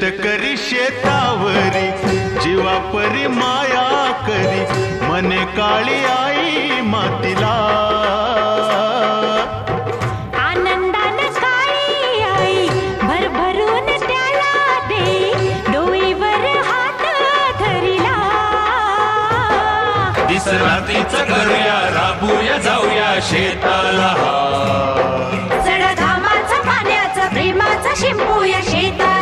करी शेतावरी, जीवा परी माया करी, मने काळी आई मातीला. आनंदानं काळी आई भरभरून त्याला दे, डोईवर हात धरिला. दिसरातीचं करूया, राबूया जाऊया शेताला. जड घामाचं पाण्याचं प्रेमाचं शिंपूया शेताला.